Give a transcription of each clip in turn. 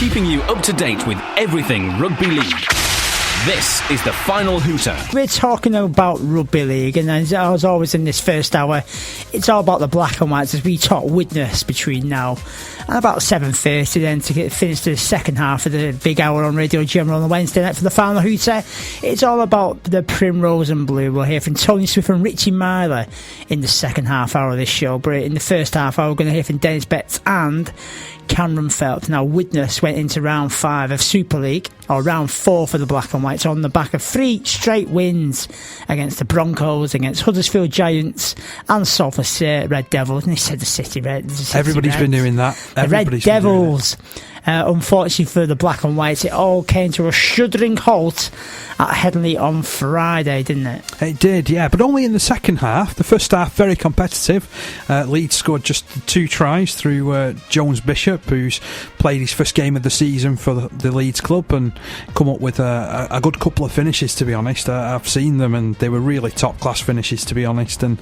keeping you up to date with everything rugby league. This is the Final Hooter. We're talking about rugby league, and as always in this first hour, it's all about the black and whites as we talk Widnes between now and about 7:30 then to finish the second half of the big hour on Radio General on the Wednesday night for the Final Hooter. It's all about the Primrose and Blue. We'll hear from Tony Swift and Richie Myler in the second half hour of this show, but in the first half hour we're going to hear from Dennis Betts and Cameron Phelps. Now, Widnes went into round 5 of Super League, or round 4 for the Black and Whites, on the back of 3 straight wins against the Broncos, against Huddersfield Giants and Salford Red Devils. And they said the City Reds. Everybody's been doing that. The Red Devils. Unfortunately for the Black and Whites, it all came to a shuddering halt at Headingley on Friday, didn't it? It did, yeah, but only in the second half. The first half, very competitive. Leeds scored just 2 tries through Jones Bishop, who's played his first game of the season for the Leeds club and come up with a good couple of finishes, to be honest. I've seen them and they were really top-class finishes, to be honest. And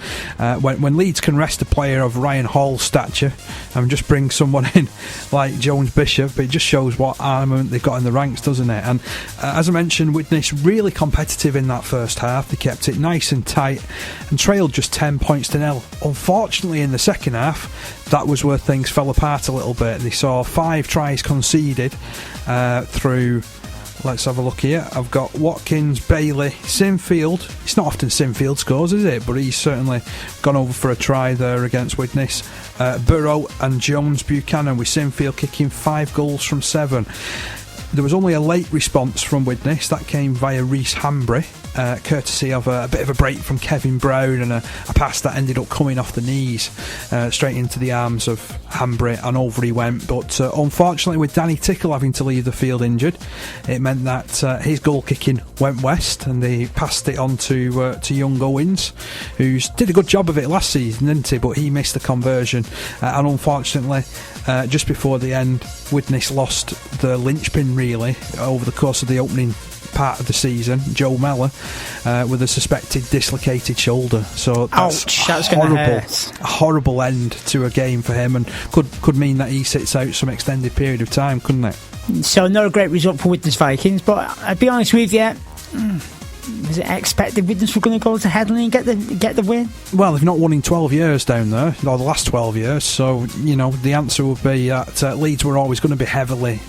when Leeds can rest a player of Ryan Hall's stature and just bring someone in like Jones Bishop, but it just shows what armament they've got in the ranks, doesn't it? And as I mentioned, Widnes really competitive in that first half. They kept it nice and tight and trailed just 10 points to 0. Unfortunately, in the second half, that was where things fell apart a little bit. They saw 5 tries conceded through. Let's have a look here. I've got Watkins, Bailey, Sinfield. It's not often Sinfield scores, is it? But he's certainly gone over for a try there against Widnes. Burrow and Jones Buchanan, with Sinfield kicking 5 goals from 7. There was only a late response from Widnes. That came via Reece Hambry, courtesy of a bit of a break from Kevin Brown and a pass that ended up coming off the knees straight into the arms of Hambry, and over he went. But unfortunately, with Danny Tickle having to leave the field injured, it meant that his goal kicking went west, and they passed it on to young Owens, who did a good job of it last season, didn't he? But he missed the conversion, and unfortunately, just before the end, Widnes lost the linchpin really over the course of the opening part of the season, Joe Mellor, with a suspected dislocated shoulder. So that's a horrible end to a game for him, and could mean that he sits out some extended period of time, couldn't it? So not a great result for Widnes Vikings, but I'll be honest with you, was it expected Widnes were going to go to Headingley and get the win? Well, they've not won in 12 years down there, or the last 12 years, so, you know, the answer would be that Leeds were always going to be heavily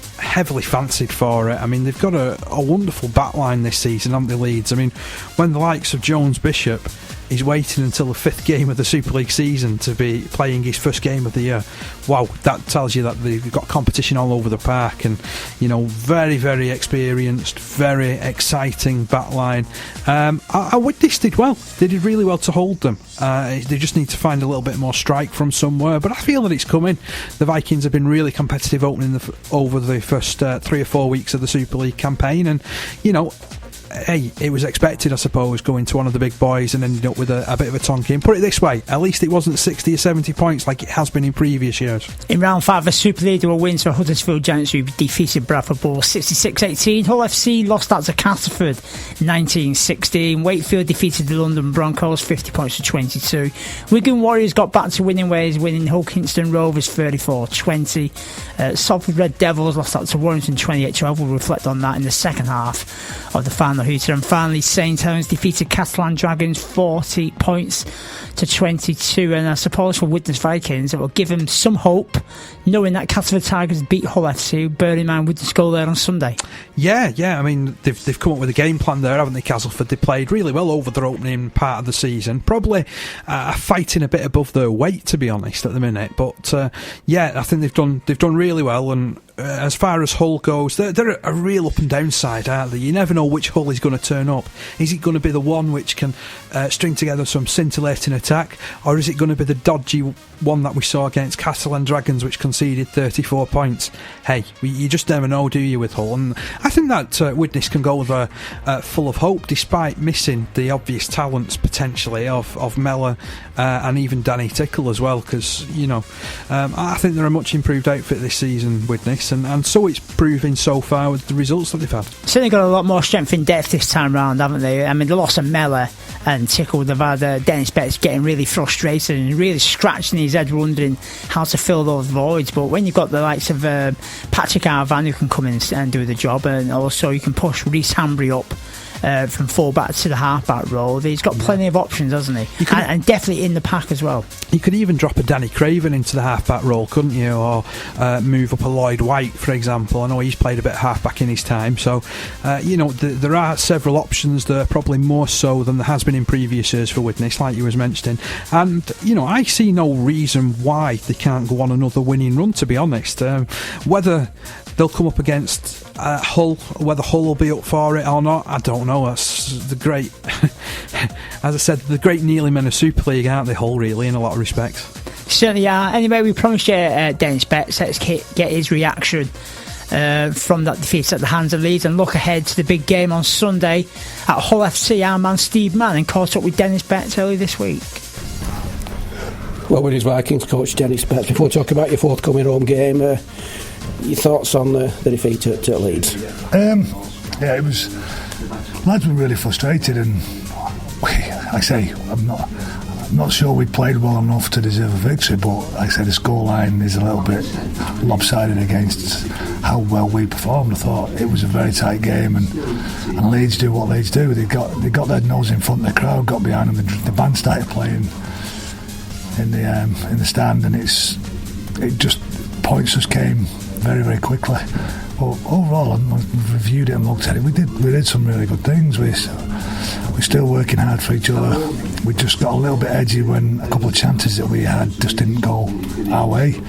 fancied for it. I mean, they've got a wonderful backline this season, haven't they, Leeds? I mean, when the likes of Jones Bishop is waiting until the 5th game of the Super League season to be playing his first game of the year, wow, that tells you that they've got competition all over the park, and, you know, very, very experienced, very exciting backline. Widnes did well. They did really well to hold them. They just need to find a little bit more strike from somewhere, but I feel that it's coming. The Vikings have been really competitive over the first 3 or 4 weeks of the Super League campaign, and, you know, hey, it was expected, I suppose, going to one of the big boys and ending up with a bit of a tonking. Put it this way, at least it wasn't 60 or 70 points like it has been in previous years. In round 5 of Super League, there were wins for Huddersfield Giants, who defeated Bradford Bulls 66-18. Hull FC lost out to Castleford 19-16. Wakefield defeated the London Broncos 50 points to 22. Wigan Warriors got back to winning ways, winning Hull Kingston Rovers 34-20. Salford Red Devils lost out to Warrington 28-12. We'll reflect on that in the second half of the Final Hooter. And finally, St Helens defeated Catalan Dragons 40 points to 22. And I suppose for Widnes Vikings, it will give them some hope, knowing that Castleford Tigers beat Hull FC. Bear in mind Widnes goal there on Sunday. Yeah. I mean, they've come up with a game plan there, haven't they, Castleford? They played really well over their opening part of the season. Probably fighting a bit above their weight, to be honest, at the minute. But yeah, I think they've done really well. And as far as Hull goes, they're a real up and down side, aren't they? You never know which Hull is going to turn up. Is it going to be the one which can string together some scintillating attack, or is it going to be the dodgy one that we saw against Catalan Dragons, which conceded 34 points? Hey, you just never know, do you, with Hull? And I think that Widnes can go there full of hope, despite missing the obvious talents potentially of Mellor and even Danny Tickle as well, because, you know, I think they're a much improved outfit this season, Widnes. Widnes, and so it's proving so far with the results that they've had. Certainly got a lot more strength in depth this time round, haven't they? I mean, the loss of Mellor and Tickle, they've had Dennis Betts getting really frustrated and really scratching his head wondering how to fill those voids. But when you've got the likes of Patrick Arvan who can come in and do the job, and also you can push Reece Hambry up from full-back to the half-back role, he's got plenty of options, hasn't he? And definitely in the pack as well. You could even drop a Danny Craven into the half-back role, couldn't you? Or move up a Lloyd White, for example. I know he's played a bit of half-back in his time. So, there are several options there, probably more so than there has been in previous years for Widnes, like you was mentioning. And, I see no reason why they can't go on another winning run, to be honest. Whether they'll come up against Hull, whether Hull will be up for it or not, I don't know. That's the great, as I said, the great kneeling men of Super League, aren't they, Hull, really, in a lot of respects? Certainly are. Anyway, we promised you Dennis Betts. Let's get his reaction from that defeat at the hands of Leeds and look ahead to the big game on Sunday at Hull FC. Our man Steve Mann caught up with Dennis Betts early this week. Well, with his Vikings coach Dennis Betts, before we talk about your forthcoming home game, your thoughts on the defeat at Leeds? It was. Lads were really frustrated, and I'm not sure we played well enough to deserve a victory. But like I say, the scoreline is a little bit lopsided against how well we performed. I thought it was a very tight game, and Leeds do what Leeds do. They got their nose in front of the crowd, got behind them. The band started playing in the stand, and it just points just came very, very quickly. But overall, I've reviewed it and looked at it. We did some really good things. We're still working hard for each other. We just got a little bit edgy when a couple of chances that we had just didn't go our way,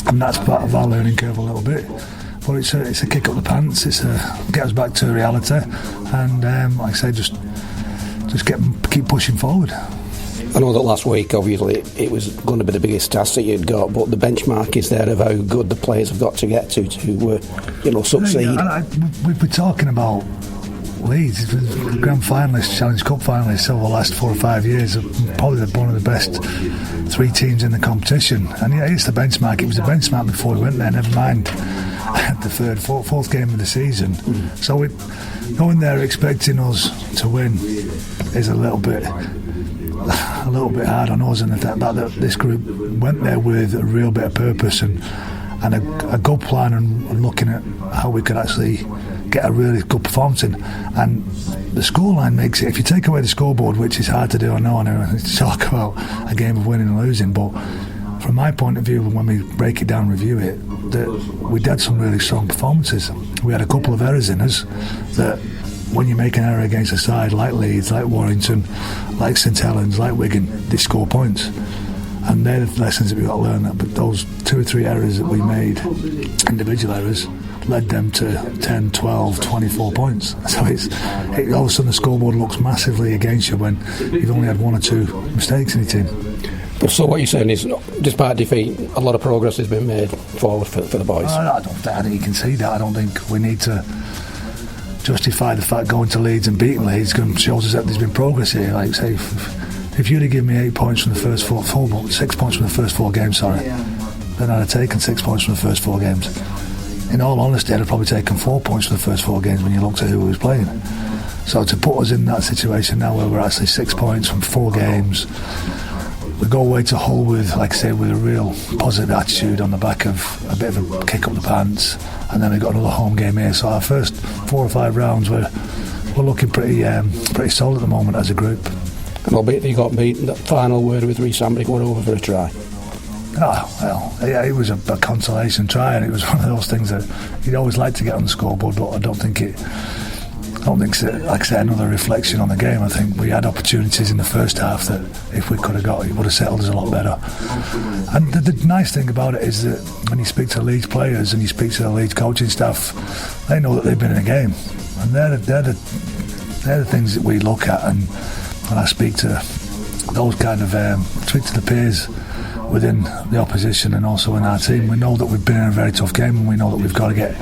and that's part of our learning curve a little bit. But it's a kick up the pants. Get us back to reality, and like I say, just keep pushing forward. I know that last week, obviously, it was going to be the biggest task that you'd got, but the benchmark is there of how good the players have got to get to succeed. We've been talking about Leeds, the Grand Finalists, Challenge Cup Finalists over the last 4 or 5 years, probably one of the best 3 teams in the competition. And it's the benchmark. It was the benchmark before we went there, never mind the fourth game of the season. So going there expecting us to win is a little bit hard on us, and the fact that this group went there with a real bit of purpose and a good plan and looking at how we could actually get a really good performance in. And the scoreline makes it, if you take away the scoreboard, which is hard to do, I know, to talk about a game of winning and losing, but from my point of view, when we break it down and review it, that we did some really strong performances. We had a couple of errors in us that, when you make an error against a side like Leeds, like Warrington, like St Helens, like Wigan, they score points. And they're the lessons that we've got to learn. But those 2 or 3 errors that we made, individual errors, led them to 10, 12, 24 points. So all of a sudden the scoreboard looks massively against you when you've only had 1 or 2 mistakes in your team. But so what you're saying is, despite defeat, a lot of progress has been made forward for the boys? I think you can see that. I don't think we need to justify the fact going to Leeds and beating Leeds shows us that there's been progress here. Like say, if you'd have given me 8 points from the first 6 points from the first 4 games, then I'd have taken 6 points from the first 4 games. In all honesty, I'd have probably taken 4 points from the first 4 games when you looked at who was playing. So to put us in that situation now where we're actually 6 points from 4 games, we go away to Hull with, like I say, with a real positive attitude on the back of a bit of a kick up the pants, and then we've got another home game here. So our first 4 or 5 rounds, we're looking pretty solid at the moment as a group. And albeit you got beaten, that final word with Reece Hambry going over for a try. It was a consolation try, and it was one of those things that you'd always like to get on the scoreboard, but I don't think so, like I said, another reflection on the game. I think we had opportunities in the first half that if we could have got it, would have settled us a lot better. And the nice thing about it is that when you speak to Leeds players and you speak to the Leeds coaching staff, they know that they've been in a game, and they're the things that we look at. And when I speak to those kind of speak to the peers within the opposition and also in our team, we know that we've been in a very tough game, and we know that we've got to get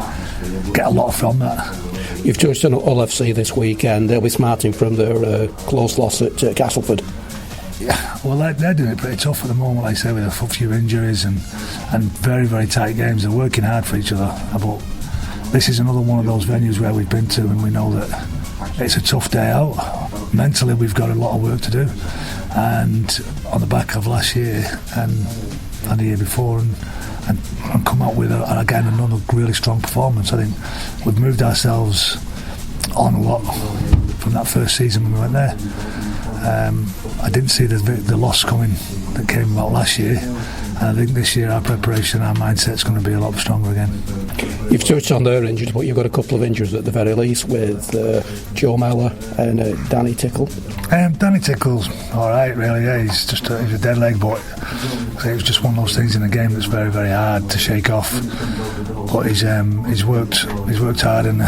a lot from that. You've touched on Hull FC this weekend. They'll be smarting from their close loss at Castleford. Yeah, well, they're doing it pretty tough at the moment, like I say, with a few injuries and very, very tight games. They're working hard for each other. But this is another one of those venues where we've been to and we know that it's a tough day out. Mentally, we've got a lot of work to do. And on the back of last year and the year before, and come out with, again, another really strong performance. I think we've moved ourselves on a lot from that first season when we went there. I didn't see the loss coming that came about last year, and I think this year our preparation, our mindset's going to be a lot stronger again. You've touched on their injuries, but you've got a couple of injuries at the very least with Joe Mellor and Danny Tickle. Danny Tickle's all right, really. Yeah, he's a dead leg, but it was just one of those things in the game that's very, very hard to shake off. But he's worked hard and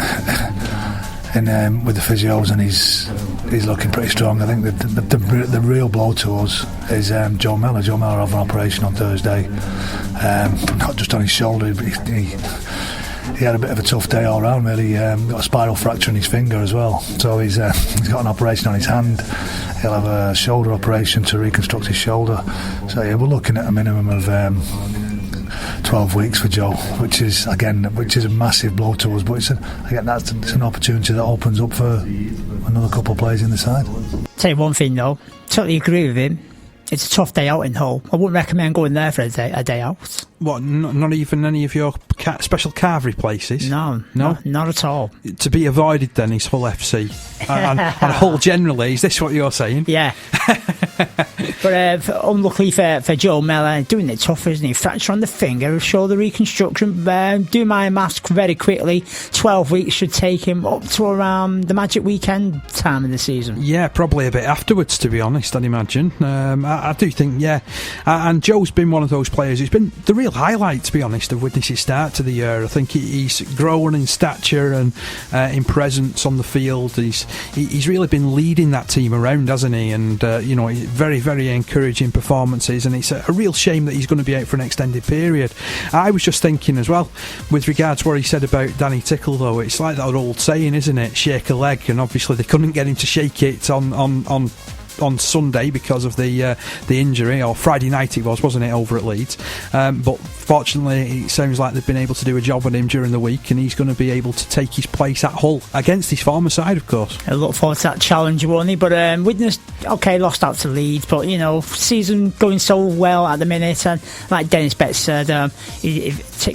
with the physios, and he's looking pretty strong. I think the real blow to us is Joe Mellor. Joe Mellor had an operation on Thursday, not just on his shoulder, but he had a bit of a tough day all round, really. Got a spiral fracture in his finger as well, so he's got an operation on his hand. He'll have a shoulder operation to reconstruct his shoulder. So yeah, we're looking at a minimum of 12 weeks for Joe, which is a massive blow to us, but it's an opportunity that opens up for another couple of players in the side. Tell you one thing though, totally agree with him. It's a tough day out in Hull. I wouldn't recommend going there for a day out. What, not even any of your special carvery places? No, not at all. To be avoided then is Hull FC and Hull generally. Is this what you're saying? Yeah. But unluckily for Joe Mellor, doing it tough, isn't he? Fracture on the finger, shoulder reconstruction. Do my maths very quickly. 12 weeks should take him up to around the Magic Weekend time of the season. Yeah, probably a bit afterwards, to be honest, I'd imagine. I do think, yeah. And Joe's been one of those players who's been the real highlight, to be honest, of Widnes' start to the year. I think he's grown in stature and in presence on the field. He's really been leading that team around, hasn't he? And very, very encouraging performances, and it's a real shame that he's going to be out for an extended period. I was just thinking as well, with regards to what he said about Danny Tickle, though, it's like that old saying, isn't it? Shake a leg, and obviously they couldn't get him to shake it on Sunday because of the injury, or Friday night it was, wasn't it, over at Leeds? But fortunately it sounds like they've been able to do a job on him during the week, and he's going to be able to take his place at Hull against his former side, of course. I look forward to that challenge, won't he? But Widnes, lost out to Leeds, but season going so well at the minute, and like Dennis Betts said,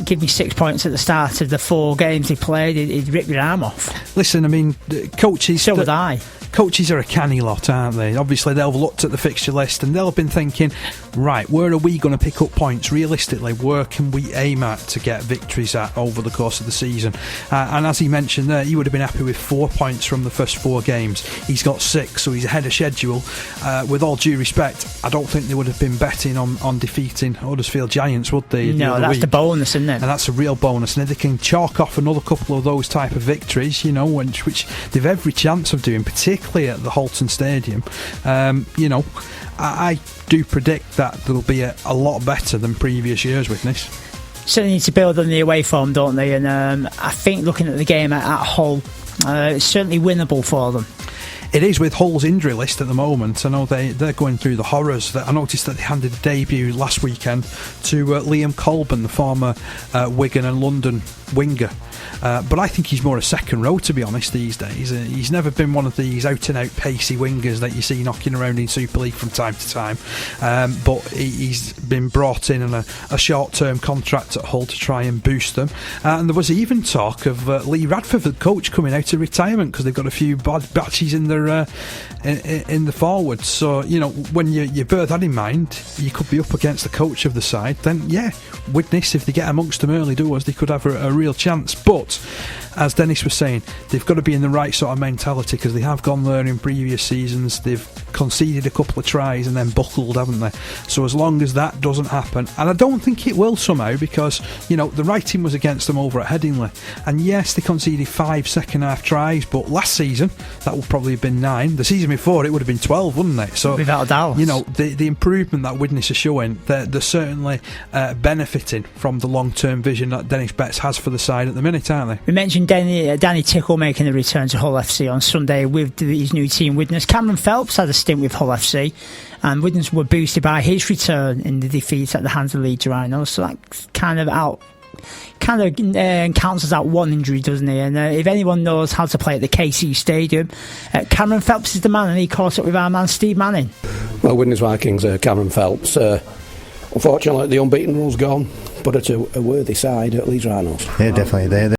give me 6 points at the start of the 4 games he played, he'd rip your arm off. Listen, I mean, coaches... So would I. Coaches are a canny lot, aren't they? Obviously, they'll have looked at the fixture list and they'll have been thinking, right, where are we going to pick up points? Realistically, where can we aim at to get victories at over the course of the season? And as he mentioned there, he would have been happy with 4 points from the first 4 games. He's got 6, so he's ahead of schedule. With all due respect, I don't think they would have been betting on defeating Huddersfield Giants, would they? No, that's the bonus, isn't it? And that's a real bonus. And if they can chalk off another couple of those type of victories, which they've every chance of doing, particularly at the Halton Stadium, I do predict that they'll be a lot better than previous years, Widnes. Certainly need to build on the away form, don't they? And I think looking at the game at Hull, it's certainly winnable for them. It is, with Hull's injury list at the moment. I know they're going through the horrors. I noticed that they handed a debut last weekend to Liam Colburn, the former Wigan and London winger. But I think he's more a second row, to be honest, these days. He's never been one of these out-and-out pacey wingers that you see knocking around in Super League from time to time. But he's been brought in on a short-term contract at Hull to try and boost them. And there was even talk of Lee Radford, the coach, coming out of retirement because they've got a few bad batches in their in the forwards. So, when you bear that in mind, you could be up against the coach of the side. Then, yeah, Widnes, if they get amongst them early doors, they could have a real chance. But as Dennis was saying, they've got to be in the right sort of mentality, because they have gone there in previous seasons. They've conceded a couple of tries and then buckled, haven't they? So as long as that doesn't happen, and I don't think it will somehow, because the writing was against them over at Headingley, and yes, they conceded 5 second half tries, but last season that would probably have been 9. The season before it would have been 12, wouldn't it? So without a doubt, the improvement that Widnes are showing, they're certainly benefiting from the long term vision that Dennis Betts has for the side at the minute, aren't they? We mentioned mentioned Danny Tickle making a return to Hull FC on Sunday with his new team Widnes. Cameron Phelps had a stint with Hull FC, and Widnes were boosted by his return in the defeat at the hands of Leeds Rhinos. So that kind of counts as out one injury, doesn't he? And if anyone knows how to play at the KC Stadium, Cameron Phelps is the man, and he caught up with our man Steve Manning. Well, Widnes Vikings, Cameron Phelps. Unfortunately, the unbeaten rule's gone, but it's a worthy side at Leeds Rhinos. Yeah, definitely.